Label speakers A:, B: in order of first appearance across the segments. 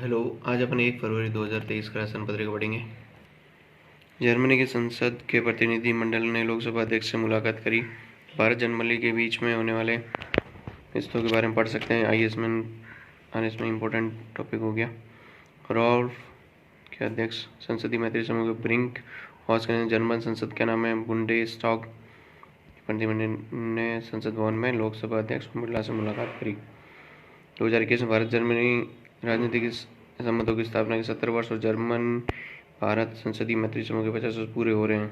A: Hello, आज अपन 1 फरवरी 2023 का ration पत्रिका पढ़ेंगे। जर्मनी की संसद के प्रतिनिधि मंडल ने लोकसभा अध्यक्ष से मुलाकात करी। भारत जर्मनी के बीच में होने वाले रिश्तों के बारे में पढ़ सकते हैं। आइए इसमें इम्पोर्टेंट टॉपिक हो गया। रॉल्फ के अध्यक्ष संसदीय मैत्री समूह के ब्रिंक हॉस के जर्मन संसद का नाम है बुंडेस्टाग। प्रतिनिधिमंडल ने संसद भवन में लोकसभा अध्यक्ष ओम बिरला से मुलाकात करी। 2021 में भारत जर्मनी राजनीतिक संबंधों की स्थापना के 70 वर्ष और जर्मन भारत संसदीय मैत्री समूह के 50 वर्ष पूरे हो रहे हैं।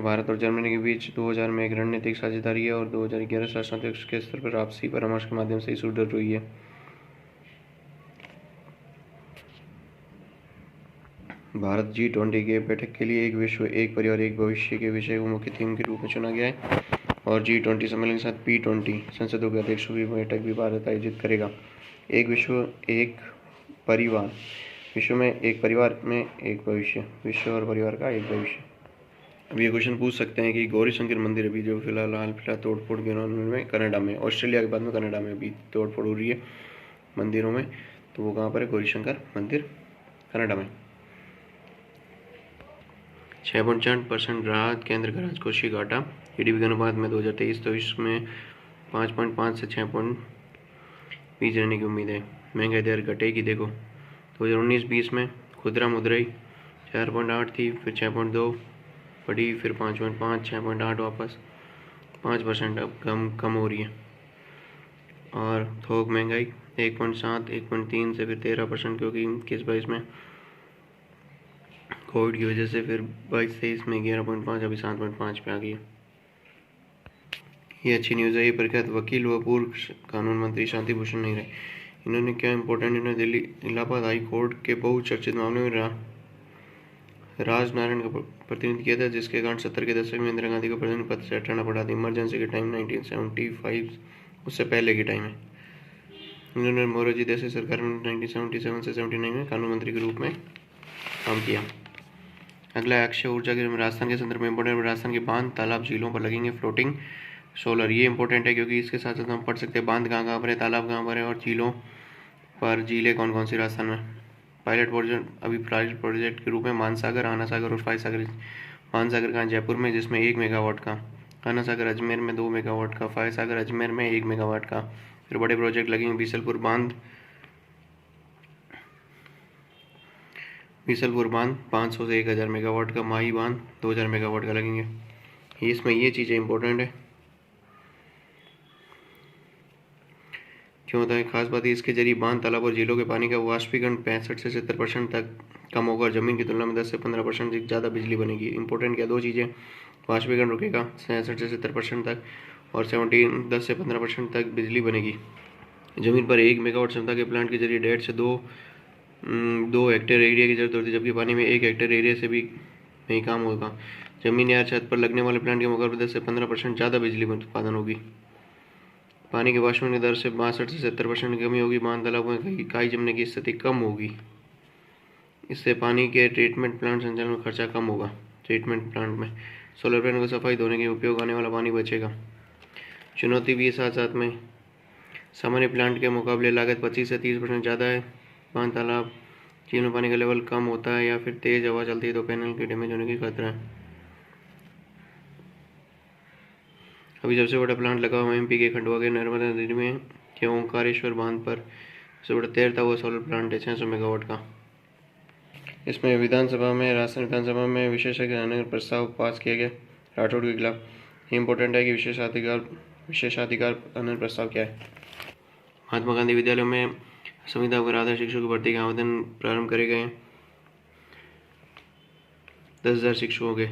A: भारत और जर्मनी के बीच 2000 में एक रणनीतिक साझेदारी है और 2011 राष्ट्राध्यक्ष के स्तर पर आपसी परामर्श के माध्यम से सुदृढ़ हुई है। भारत G20 के बैठक के लिए एक विश्व एक परिवार एक भविष्य के विषय को मुख्य थीम के रूप में चुना गया है और G20 सम्मेलन के साथ P20 संसदों के अध्यक्षों की बैठक भी भारत आयोजित करेगा। एक विश्व एक परिवार, विश्व में एक परिवार में एक भविष्य, विश्व और परिवार का एक भविष्य। अब ये क्वेश्चन पूछ सकते हैं कि गौरी शंकर मंदिर अभी जो फिलहाल तोड़फोड़ के में कनाडा में, ऑस्ट्रेलिया के बाद में कनाडा में अभी तोड़फोड़ हो रही है मंदिरों में, तो वो कहाँ पर है? गौरी शंकर मंदिर कनाडा में। 6.4% राहत केंद्र का राजकोषीय घाटा। जीडीपी के अनुपात में 2023-24 में 5.5 से 6.20 रहने की उम्मीद है। महंगाई दर घटेगी। देखो 2019-20 में खुदरा मुद्राई 4.8 थी, फिर 6.2 बढ़ी, फिर 5.5, 6.8 वापस 5% अब कम हो रही है। और थोक महंगाई 1.7, 1.3 से फिर 13%, क्योंकि 21-22 में कोविड की वजह से फिर 22-23 में 11.5 अभी 7.5 पे आ गई है। ये अच्छी न्यूज़ है। ये प्रख्यात वकील व पूर्व कानून मंत्री शांति भूषण नहीं रहे। इन्होंने क्या इम्पोर्टेंट, इन्होंने दिल्ली इलाहाबाद हाई कोर्ट के बहुचर्चित मामले में राजनारायण का प्रतिनिधित्व किया था, जिसके कारण 70 के दशक में इंदिरा गांधी को प्रधानमंत्री पद से हटाना पड़ा था। इमरजेंसी के टाइम 1975, उससे पहले के टाइम में इन्होंने मोरारजी देसाई सरकार में 1977 से 79 में कानून मंत्री के रूप में काम किया। अगला अक्षय ऊर्जा के राजस्थान के संदर्भ में इम्पोर्टेंट, राजस्थान के बांध तालाब झीलों पर लगेंगे फ्लोटिंग सोलर। ये इंपॉर्टेंट है क्योंकि इसके साथ साथ हम पढ़ सकते हैं बांध कहाँ पर है, तालाब कहाँ पर है और झीलों पर झीलें कौन कौन सी राजस्थान में। पायलट प्रोजेक्ट के रूप में मानसागर, आना सागर और फाय सागर। मानसागर कहाँ? जयपुर में, जिसमें 1 मेगावाट का। आना सागर अजमेर में 2 मेगावाट का। फाय सागर अजमेर में 1 मेगावाट का। फिर बड़े प्रोजेक्ट लगेंगे बीसलपुर बांध 500 से 1000 मेगावाट का। माही बांध 2000 मेगावाट का लगेंगे। इसमें ये चीज़ें इंपॉर्टेंट है। क्यों होता है? खास बात है इसके जरिए बांध तालाब और झीलों के पानी का वाष्पीकरण 65 से 70% तक कम होगा और जमीन की तुलना में 10 से 15% ज़्यादा बिजली बनेगी। इंपॉर्टेंट क्या? दो चीज़ें, वाष्पीकरण रुकेगा 66 से 70% तक और 10 से 15% तक बिजली बनेगी। जमीन पर 1 मेगावाट क्षमता के प्लांट के जरिए 1.5 से 2 हेक्टेयर एरिया की जरूरत होती है, जबकि पानी में 1 हेक्टेयर एरिया से भी नहीं काम होगा। जमीन या छत पर लगने वाले प्लांट के मुकाबले 10 से 15% ज़्यादा बिजली उत्पादन होगी। पानी के वाष्पन की दर से 62 से 70% की कमी होगी। बांध तालाबों में इकाई जमने की स्थिति कम होगी। इससे पानी के ट्रीटमेंट प्लांट संचालन में खर्चा कम होगा। ट्रीटमेंट प्लांट में सोलर पैनल को सफाई धोने के उपयोग आने वाला पानी बचेगा। चुनौती भी साथ साथ में, सामान्य प्लांट के मुकाबले लागत 25 से 30% ज़्यादा है। बांध तालाब झील में पानी का लेवल कम होता है या फिर तेज़ हवा चलती है तो पैनल के डैमेज होने की खतरा है। अभी सबसे बड़ा प्लांट लगा हुआ एमपी के खंडवा के नर्मदा नदी में के ओंकारेश्वर बांध पर सबसे बड़ा तैरता हुआ सोलर प्लांट है 600 मेगावाट का। इसमें राजस्थान विधानसभा में विशेषाधिकार प्रस्ताव पास किया गया राठौड़ के खिलाफ। इम्पोर्टेंट है कि विशेषाधिकार आनयन प्रस्ताव क्या है। महात्मा गांधी विद्यालयों में संविदा पर आधार शिक्षकों की भर्ती के आवेदन प्रारंभ करे गए। 10,000 शिक्षकों के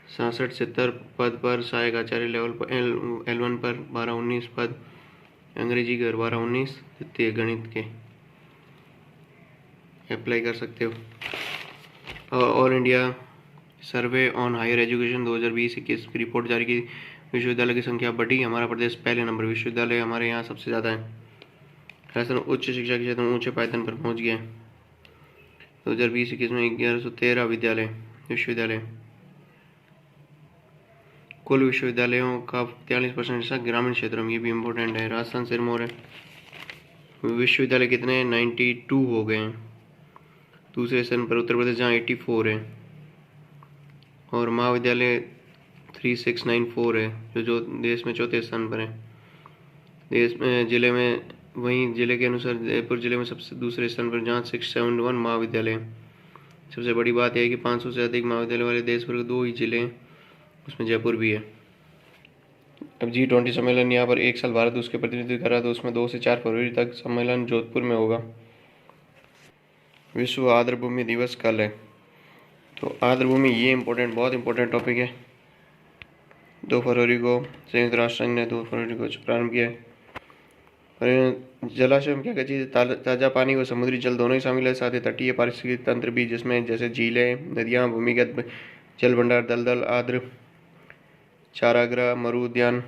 A: 66-70 पद पर, सहायक आचार्य लेवल पर L1 पर 12-19 पद, अंग्रेजी के 12-19, द्वितीय गणित के अप्लाई कर सकते हो। All India survey on higher education 2020-21 की रिपोर्ट जारी की। विश्वविद्यालय की संख्या बढ़ी, हमारा प्रदेश पहले नंबर, विश्वविद्यालय हमारे यहाँ सबसे ज़्यादा है। राजस्थान उच्च शिक्षा के क्षेत्र में ऊंचे पायदान पर पहुँच गया है। 2020-21 में 1113 विश्वविद्यालय। कुल विश्वविद्यालयों का 43% हिस्सा ग्रामीण क्षेत्रों में, ये भी इम्पोर्टेंट है। राजस्थान सिरमौर है। विश्वविद्यालय कितने हैं? 92 हो गए हैं। दूसरे स्थान पर उत्तर प्रदेश जहाँ 84 है, और महाविद्यालय 3694 है जो देश में चौथे स्थान पर है। देश में जिले में वहीं जिले के अनुसार जयपुर जिले में सबसे दूसरे स्थान पर जहाँ 671 महाविद्यालय हैं। सबसे बड़ी बात यह है कि 500 से अधिक महाविद्यालय वाले देश भर के 2 ही जिले हैं, उसमें जयपुर भी है। अब G20 सम्मेलन यहाँ पर एक साल भारत उसके प्रतिनिधित्व कर रहा है, तो उसमें 2 से 4 फरवरी तक सम्मेलन जोधपुर में होगा। विश्व आर्द्रभूमि दिवस कल है, तो आर्द्रभूमि ये बहुत इंपॉर्टेंट टॉपिक है। 2 फरवरी को संयुक्त राष्ट्र संघ ने 2 फरवरी को प्रारंभ किया है। और जलाशय में क्या क्या चीज़, ताज़ा पानी व समुद्री जल दोनों ही शामिल है, साथ ही तटीय पारिस्थितिक तंत्र भी, जिसमें जैसे झीलें, नदियाँ, भूमिगत जल भंडार, दलदल, आर्द्र चारागाह, मरु उद्यान,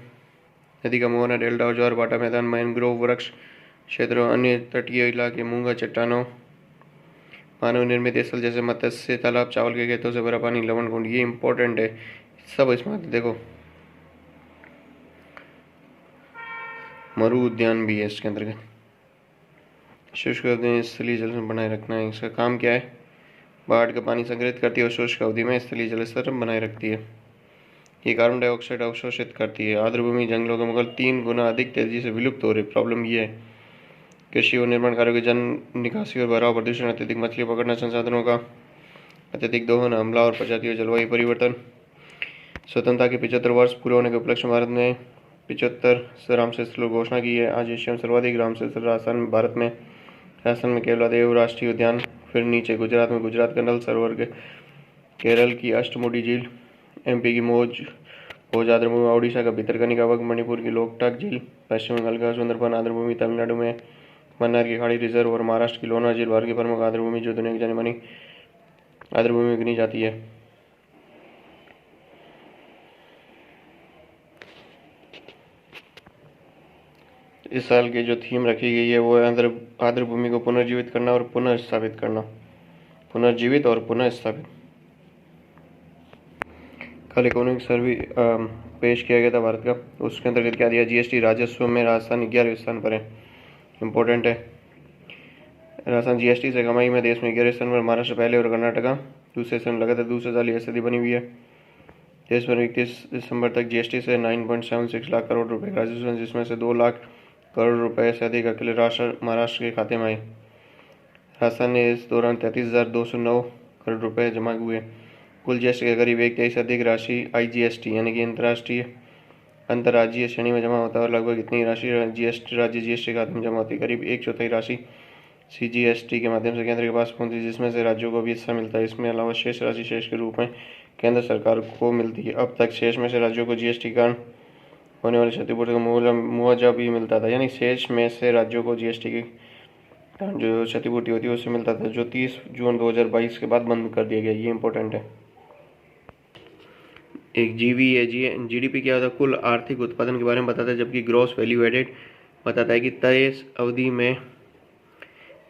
A: नदी का मोहना, डेल्टा और ज्वारभाटा मैदान, मैनग्रोव वृक्ष क्षेत्रों, अन्य तटीय इलाके, मूंगा चट्टानों, मानव निर्मित स्थल जैसे मत्स्य तालाब, चावल के खेतों से भरा पानी, लवण कुंड, ये इंपॉर्टेंट है सब इसमें। देखो मरु उद्यान भी है इसके अंतर्गत। शुष्क अवधि में स्थलीय जल बनाए रखना है, इसका काम क्या है? बाढ़ का पानी संग्रहित करती है और शुष्क अवधि में स्थलीय जल स्तर बनाए रखती है। ये कार्बन डाइऑक्साइड अवशोषित करती है। आर्द्रभूमि जंगलों के मुकाबले 3 गुना अधिक तेजी से विलुप्त हो रही। प्रॉब्लम ये है कृषि और निर्माण कार्यों के जन निकासी और भराव, प्रदूषण, अत्यधिक मछली पकड़ना, संसाधनों का अत्यधिक दोहन, हमला और प्रजातियों, जलवायु परिवर्तन। स्वतंत्रता के 75 वर्ष पूरे होने के उपलक्ष्य में भारत ने 75 रामसर स्थलों की घोषणा की है। आज एशिया में सर्वाधिक रामसर स्थल राजस्थान में, भारत में राजस्थान में केवलादेव राष्ट्रीय उद्यान, फिर नीचे गुजरात में गुजरात का नल सरोवर, केरल की अष्टमुडी झील, MP की भोज आर्द्रभूमि, ओडिशा का भितरकनिका वग, मणिपुर की लोकटाक झील, पश्चिम बंगाल का सुंदरबन आर्द्रभूमि, तमिलनाडु में मन्नार की खाड़ी रिजर्व और महाराष्ट्र की लोनार झील भारत की प्रमुख आर्द्रभूमि जो दुनिया की जानी मानी आर्द्रभूमि में गिनी जाती है। इस साल की जो थीम रखी गई है वो है आर्द्रभूमि को पुनर्जीवित करना और पुनः स्थापित करना। पुनर्जीवित और पुनः स्थापित। कल इकोनॉमिक सर्वे पेश किया गया था भारत का, उसके अंतर्गत क्या दिया? GST राजस्व में राजस्थान 11वें स्थान पर है। इम्पोर्टेंट है, राजस्थान GST से कमाई में देश में 11वें स्थान पर, महाराष्ट्र पहले और कर्नाटका दूसरे स्थान। लगातार दूसरे साल यह स्थिति बनी हुई है। देश में 31 दिसंबर तक GST से 9.76 लाख करोड़ रुपए का राजस्व, जिसमें से 2 लाख करोड़ रुपए से अधिक अकेले महाराष्ट्र के खाते में आए। राजस्थान ने इस दौरान 33,209 करोड़ रुपए जमा हुए। कुल GST के करीब 1/23 से अधिक राशि IGST यानी कि अंतर्राज्यीय श्रेणी में जमा होता है, और लगभग इतनी राशि राज्य GST खाते में जमा होती है। करीब 1/4 राशि CGST के माध्यम से केंद्र के पास पहुंचती है, जिसमें से राज्यों को भी हिस्सा मिलता है। इसमें अलावा शेष राशि शेष के रूप में केंद्र सरकार को मिलती है। अब तक शेष में से राज्यों को GST के कारण होने वाली क्षतिपूर्ति का मुआवजा भी मिलता था, यानी शेष में से राज्यों को GST के कारण जो क्षतिपूर्ति होती है उससे मिलता था, जो 30 जून 2022 के बाद बंद कर दिया गया। ये इंपॉर्टेंट है। एक GDP क्या होता है? कुल आर्थिक उत्पादन के बारे में बताता है, जबकि ग्रॉस वैल्यू एडेड बताता है कि तय अवधि में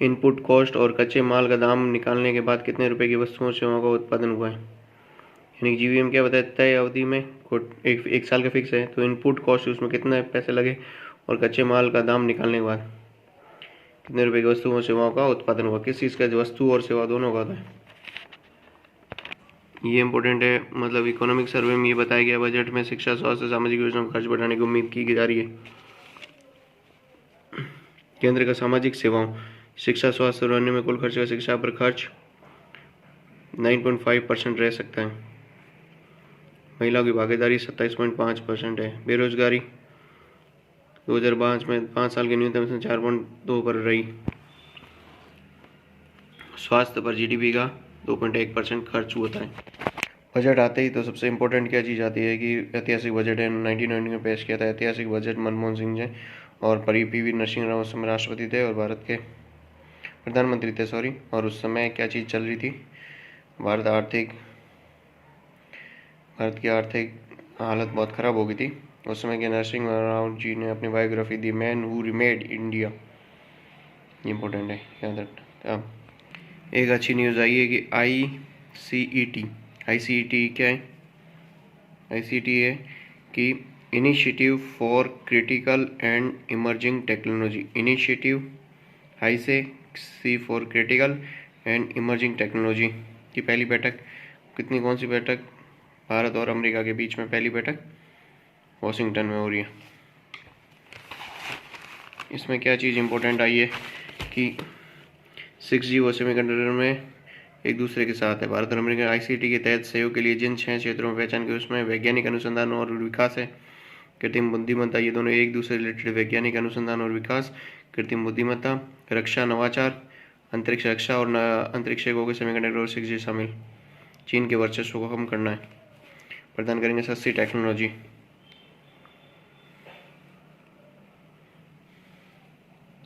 A: इनपुट कॉस्ट और कच्चे माल का दाम निकालने के बाद कितने रुपए की वस्तुओं और सेवाओं का उत्पादन हुआ है। यानी GVM क्या बताया? तय अवधि में एक साल का फिक्स है, तो इनपुट कॉस्ट उसमें कितने पैसे लगे और कच्चे माल का दाम निकालने के बाद कितने रुपए की वस्तुओं और सेवाओं का उत्पादन हुआ। किस चीज़ का? वस्तु और सेवा दोनों का होता है। ये इंपॉर्टेंट है, मतलब इकोनॉमिक सर्वे में ये बताया गया बजट में शिक्षा, स्वास्थ्य, सामाजिक योजनाओं पर खर्च बढ़ाने की उम्मीद की जा रही है। केंद्र का सामाजिक सेवाओं, शिक्षा, स्वास्थ्य और अन्य में कुल खर्च का शिक्षा पर खर्च 9.5% रह सकता है। महिलाओं की भागीदारी 27.5% है। बेरोजगारी 2005 में 5 साल के न्यूनतम से 4.2 पर रही। स्वास्थ्य पर GDP का 2.1% खर्च होता है। बजट आते ही तो सबसे इम्पोर्टेंट क्या चीज़ आती है कि ऐतिहासिक बजट है 1990 में पेश किया था। ऐतिहासिक बजट मनमोहन सिंह जी और PV नरसिंह राव उस समय राष्ट्रपति थे और भारत के प्रधानमंत्री थे और उस समय क्या चीज़ चल रही थी? भारत की आर्थिक हालत बहुत ख़राब हो गई थी। उस समय के नरसिंह राव जी ने अपनी biography the man who remade India. Important है, याद रखना। अब एक अच्छी न्यूज़ आई है कि ICET क्या है? ICT है कि initiative for critical and emerging technology. Initiative हाई से सी for critical and emerging technology की पहली बैठक कितनी, कौन सी बैठक? भारत और अमेरिका के बीच में पहली बैठक वॉशिंगटन में हो रही है। इसमें क्या चीज़ इंपॉर्टेंट आई है कि 6G वो सेमीकंडक्टर में एक दूसरे के साथ है। भारत और अमेरिका ICT के तहत सहयोग के लिए जिन 6 क्षेत्रों में पहचान की उसमें वैज्ञानिक अनुसंधान और विकास है, कृत्रिम बुद्धिमत्ता, ये दोनों एक दूसरे रिलेटेड। वैज्ञानिक अनुसंधान और विकास, कृत्रिम बुद्धिमत्ता, रक्षा नवाचार, अंतरिक्ष रक्षा और अंतरिक्ष को सेमीकंडक्टर और 6G शामिल। चीन के वर्चस्व को कम करना है, प्रदान करेंगे सस्ती टेक्नोलॉजी।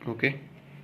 A: ओके।